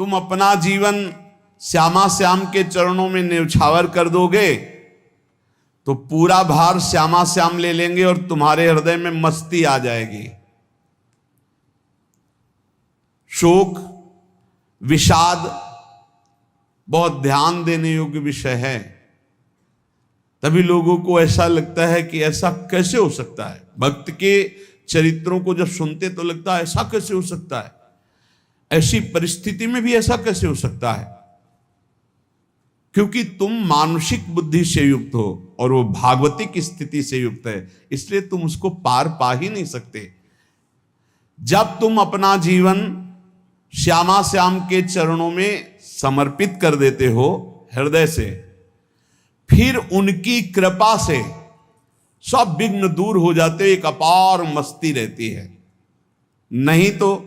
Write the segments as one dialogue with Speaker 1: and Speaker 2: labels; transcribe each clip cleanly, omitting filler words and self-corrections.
Speaker 1: तुम अपना जीवन श्यामा श्याम के चरणों में न्यौछावर कर दोगे तो पूरा भार श्यामा श्याम ले लेंगे और तुम्हारे हृदय में मस्ती आ जाएगी। शोक, विषाद बहुत ध्यान देने योग्य विषय है। तभी लोगों को ऐसा लगता है कि ऐसा कैसे हो सकता है। भक्त के चरित्रों को जब सुनते तो लगता है ऐसा कैसे हो सकता है, ऐसी परिस्थिति में भी ऐसा कैसे हो सकता है। क्योंकि तुम मानसिक बुद्धि से युक्त हो और वो भागवतिक स्थिति से युक्त है, इसलिए तुम उसको पार पा ही नहीं सकते। जब तुम अपना जीवन श्यामा श्याम के चरणों में समर्पित कर देते हो हृदय से, फिर उनकी कृपा से सब विघ्न दूर हो जाते, एक अपार मस्ती रहती है। नहीं तो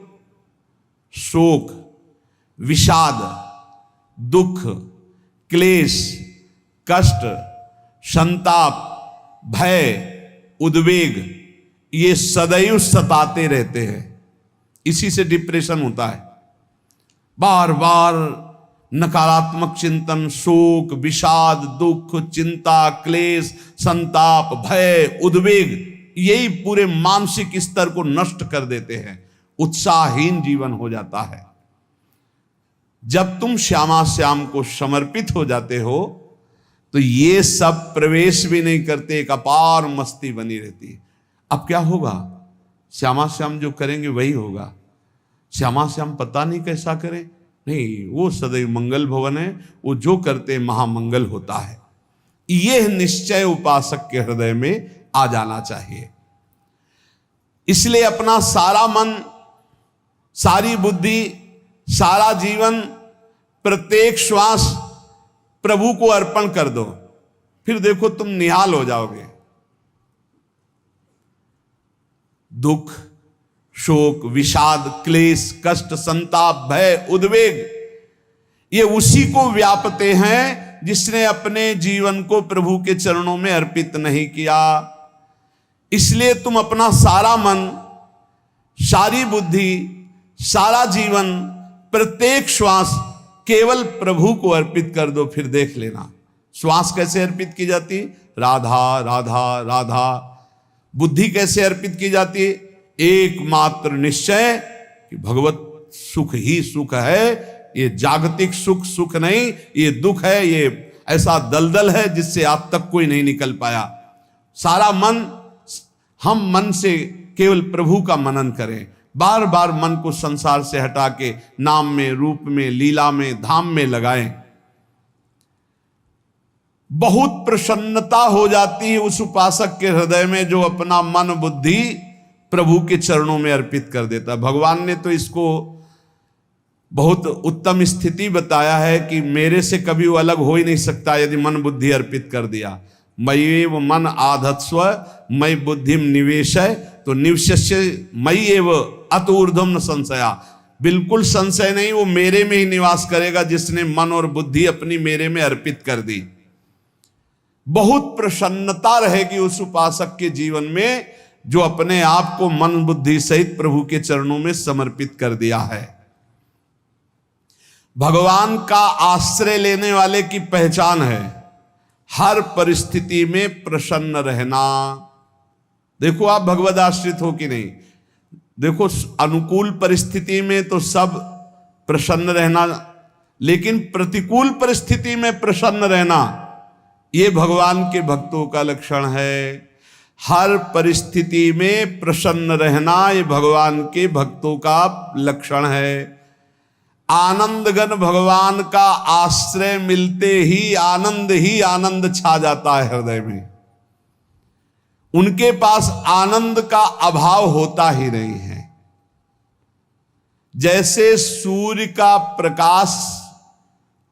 Speaker 1: शोक, विषाद, दुख, क्लेश, कष्ट, संताप, भय, उद्वेग ये सदैव सताते रहते हैं। इसी से डिप्रेशन होता है। बार बार नकारात्मक चिंतन, शोक, विषाद, दुख, चिंता, क्लेश, संताप, भय, उद्वेग यही पूरे मानसिक स्तर को नष्ट कर देते हैं। उत्साहहीन जीवन हो जाता है। जब तुम श्यामा श्याम को समर्पित हो जाते हो तो ये सब प्रवेश भी नहीं करते, एक अपार मस्ती बनी रहती है। अब क्या होगा? श्यामा श्याम जो करेंगे वही होगा। श्यामा श्याम पता नहीं कैसा करें, नहीं, वो सदैव मंगल भवन है, वो जो करते महामंगल होता है। यह निश्चय उपासक के हृदय में आ जाना चाहिए। इसलिए अपना सारा मन, सारी बुद्धि, सारा जीवन, प्रत्येक श्वास प्रभु को अर्पण कर दो, फिर देखो तुम निहाल हो जाओगे। दुख, शोक, विषाद, क्लेश, कष्ट, संताप, भय, उद्वेग ये उसी को व्यापते हैं जिसने अपने जीवन को प्रभु के चरणों में अर्पित नहीं किया। इसलिए तुम अपना सारा मन, सारी बुद्धि, सारा जीवन, प्रत्येक श्वास केवल प्रभु को अर्पित कर दो, फिर देख लेना श्वास कैसे अर्पित की जाती, राधा राधा राधा। बुद्धि कैसे अर्पित की जाती, एकमात्र निश्चय कि भगवत सुख ही सुख है, ये जागतिक सुख सुख नहीं, ये दुख है, ये ऐसा दलदल है जिससे आज तक कोई नहीं निकल पाया। सारा मन, हम मन से केवल प्रभु का मनन करें, बार बार मन को संसार से हटा के नाम में, रूप में, लीला में, धाम में लगाएं। बहुत प्रसन्नता हो जाती है उस उपासक के हृदय में जो अपना मन बुद्धि प्रभु के चरणों में अर्पित कर देता। भगवान ने तो इसको बहुत उत्तम स्थिति बताया है कि मेरे से कभी वो अलग हो ही नहीं सकता यदि मन बुद्धि अर्पित कर दिया। मय्येव मन आधत्स्व मयि बुद्धिम निवेशय, तो निवश्य मयि एव अत ऊर्ध्वम न संशया। बिल्कुल संशय नहीं, वो मेरे में ही निवास करेगा जिसने मन और बुद्धि अपनी मेरे में अर्पित कर दी। बहुत प्रसन्नता रहेगी उस उपासक के जीवन में जो अपने आप को मन बुद्धि सहित प्रभु के चरणों में समर्पित कर दिया है। भगवान का आश्रय लेने वाले की पहचान है हर परिस्थिति में प्रसन्न रहना। देखो आप भगवद आश्रित हो कि नहीं, देखो अनुकूल परिस्थिति में तो सब प्रसन्न रहना, लेकिन प्रतिकूल परिस्थिति में प्रसन्न रहना ये भगवान के भक्तों का लक्षण है। हर परिस्थिति में प्रसन्न रहना ये भगवान के भक्तों का लक्षण है। आनंदगन भगवान का आश्रय मिलते ही आनंद छा जाता है हृदय में। उनके पास आनंद का अभाव होता ही नहीं है। जैसे सूर्य का प्रकाश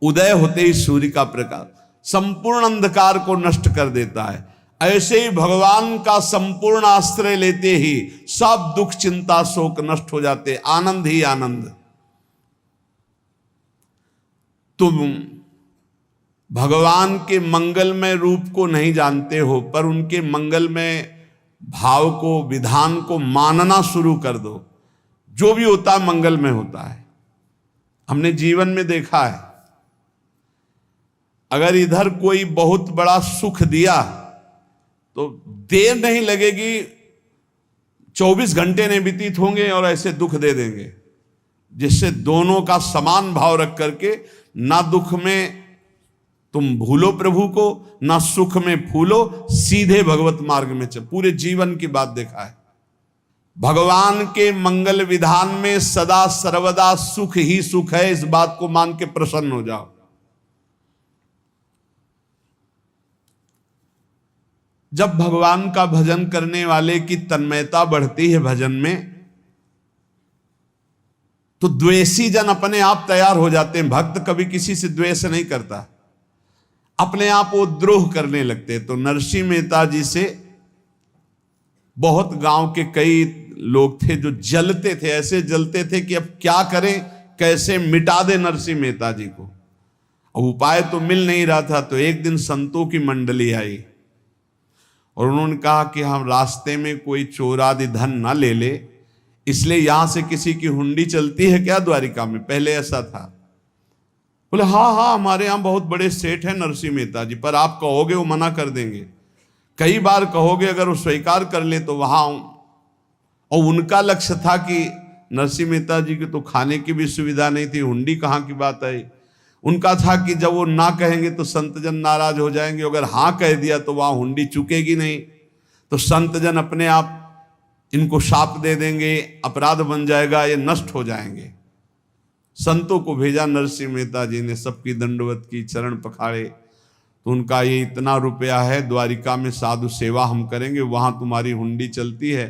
Speaker 1: उदय होते ही सूर्य का प्रकाश संपूर्ण अंधकार को नष्ट कर देता है, ऐसे ही भगवान का संपूर्ण आश्रय लेते ही सब दुख चिंता शोक नष्ट हो जाते, आनंद ही आनंद। तुम भगवान के मंगलमय रूप को नहीं जानते हो, पर उनके मंगलमय भाव को, विधान को मानना शुरू कर दो। जो भी होता है मंगलमय होता है। हमने जीवन में देखा है, अगर इधर कोई बहुत बड़ा सुख दिया तो देर नहीं लगेगी, 24 घंटे नहीं व्यतीत होंगे और ऐसे दुख दे देंगे, जिससे दोनों का समान भाव रख करके ना दुख में तुम भूलो प्रभु को, ना सुख में फूलो, सीधे भगवत मार्ग में चल। पूरे जीवन की बात देखा है, भगवान के मंगल विधान में सदा सर्वदा सुख ही सुख है, इस बात को मान के प्रसन्न हो जाओ। जब भगवान का भजन करने वाले की तन्मयता बढ़ती है भजन में, तो द्वेषी जन अपने आप तैयार हो जाते हैं। भक्त कभी किसी से द्वेष नहीं करता, अपने आप वो द्रोह करने लगते। तो नरसिंह मेहता जी से बहुत गांव के कई लोग थे जो जलते थे, ऐसे जलते थे कि अब क्या करें, कैसे मिटा दे नरसिंह मेहता जी को। अब उपाय तो मिल नहीं रहा था। तो एक दिन संतों की मंडली आई और उन्होंने कहा कि हम रास्ते में कोई चोर आदि धन ना ले ले, इसलिए यहां से किसी की हुंडी चलती है क्या द्वारिका में? पहले ऐसा था। बोले हाँ हाँ, हमारे यहां बहुत बड़े सेठ हैं नरसिंह मेहता जी, पर आप कहोगे वो मना कर देंगे। कई बार कहोगे, अगर वो स्वीकार कर ले तो वहां। और उनका लक्ष्य था कि नरसिंह मेहता जी की तो खाने की भी सुविधा नहीं थी, हुंडी कहाँ की बात आई। उनका था कि जब वो ना कहेंगे तो संतजन नाराज हो जाएंगे, अगर हाँ कह दिया तो वहां हुंडी चुकेगी नहीं, तो संतजन अपने आप इनको शाप दे देंगे, अपराध बन जाएगा, ये नष्ट हो जाएंगे। संतों को भेजा, नरसिंह मेहता जी ने सबकी दंडवत की, चरण पखाड़े। तो उनका ये इतना रुपया है, द्वारिका में साधु सेवा हम करेंगे, वहां तुम्हारी हुंडी चलती है,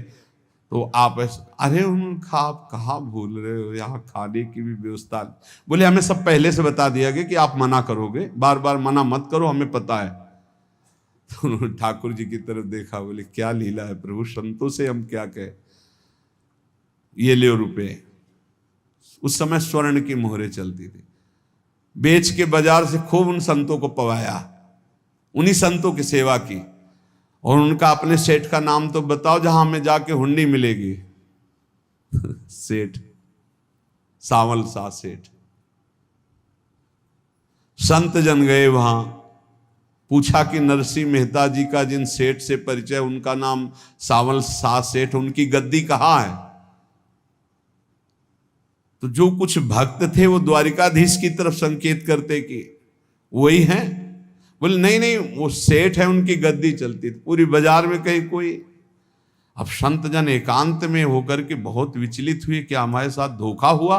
Speaker 1: तो आप अरे उनका आप कहाँ भूल रहे हो, यहाँ खाने की भी व्यवस्था। बोले हमें सब पहले से बता दिया गया कि आप मना करोगे, बार बार मना मत करो, हमें पता है। तो उन्होंने ठाकुर जी की तरफ देखा, बोले क्या लीला है प्रभु, संतों से हम क्या कहें, ये ले रुपये। उस समय स्वर्ण की मोहरें चलती थी, बेच के बाजार से खूब उन संतों को पवाया, उन्हीं संतों की सेवा की। और उनका अपने सेठ का नाम तो बताओ जहां हमें जाके हुंडी मिलेगी। सेठ सावल सा सेठ। संत जन गए वहां, पूछा कि नरसिंह मेहता जी का जिन सेठ से परिचय, उनका नाम सावल सा सेठ, उनकी गद्दी कहाँ है? तो जो कुछ भक्त थे वो द्वारिकाधीश की तरफ संकेत करते कि वही हैं। बोले नहीं नहीं, वो सेठ है, उनकी गद्दी चलती थी पूरी बाजार में कहीं कोई। अब संत जन एकांत में होकर के बहुत विचलित हुए, क्या हमारे साथ धोखा हुआ?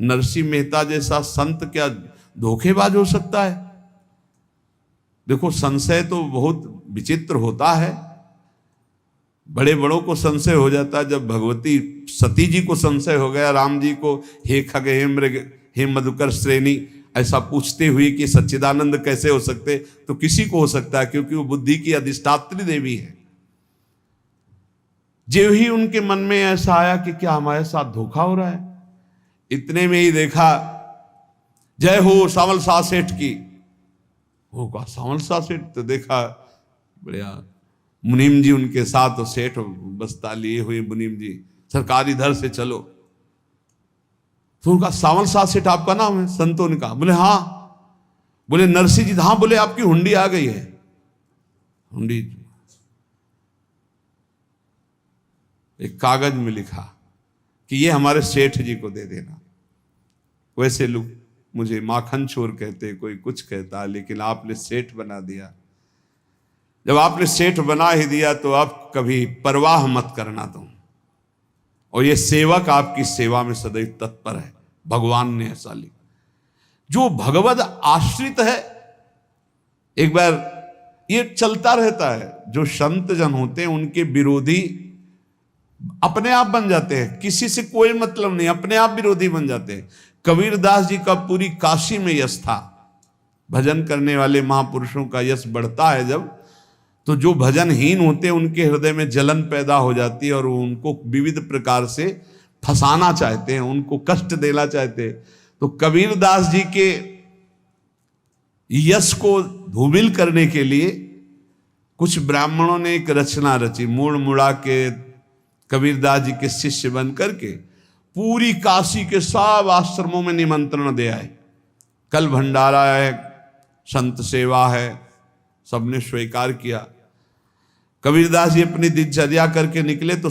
Speaker 1: नरसिंह मेहता जैसा संत क्या धोखेबाज हो सकता है? देखो संशय तो बहुत विचित्र होता है, बड़े बड़ों को संशय हो जाता है। जब भगवती सती जी को संशय हो गया, राम जी को हे खग हे मृग हे मधुकर श्रेणी ऐसा पूछते हुए कि सच्चिदानंद कैसे हो सकते, तो किसी को हो सकता है, क्योंकि वो बुद्धि की अधिष्ठात्री देवी है। जो ही उनके मन में ऐसा आया कि क्या हमारे साथ धोखा हो रहा है, इतने में ही देखा जय हो सावल सा सेठ की। होगा सावल सा सेठ, तो देखा बढ़िया मुनीम जी उनके साथ, तो सेठ बस्ता लिए हुए मुनीम जी, सरकार इधर से चलो। तो उनका सावल सा सेठ आपका नाम है? संतों ने कहा। बोले हाँ। बोले नरसिंह जी? हाँ। बोले आपकी हुंडी आ गई है। हुंडी एक कागज में लिखा कि ये हमारे सेठ जी को दे देना। वैसे लोग मुझे माखन चोर कहते, कोई कुछ कहता, लेकिन आपने सेठ बना दिया। जब आपने सेठ बना ही दिया तो आप कभी परवाह मत करना तुम, और ये सेवक आपकी सेवा में सदैव तत्पर है। भगवान ने ऐसा लिखा। जो भगवद आश्रित है, एक बार ये चलता रहता है, जो संत जन होते हैं उनके विरोधी अपने आप बन जाते हैं, किसी से कोई मतलब नहीं, अपने आप विरोधी बन जाते हैं। कबीरदास जी का पूरी काशी में यश था। भजन करने वाले महापुरुषों का यश बढ़ता है जब, तो जो भजनहीन होते हैं उनके हृदय में जलन पैदा हो जाती है और वो उनको विविध प्रकार से फंसाना चाहते हैं, उनको कष्ट देना चाहते हैं। तो कबीरदास जी के यश को धूमिल करने के लिए कुछ ब्राह्मणों ने एक रचना रची, मूड़ मुड़ा के कबीरदास जी के शिष्य बन करके पूरी काशी के सब आश्रमों में निमंत्रण दे आए। कल भंडारा है, संत सेवा है, सबने स्वीकार किया। कबीरदास जी अपनी दिनचर्या करके निकले तो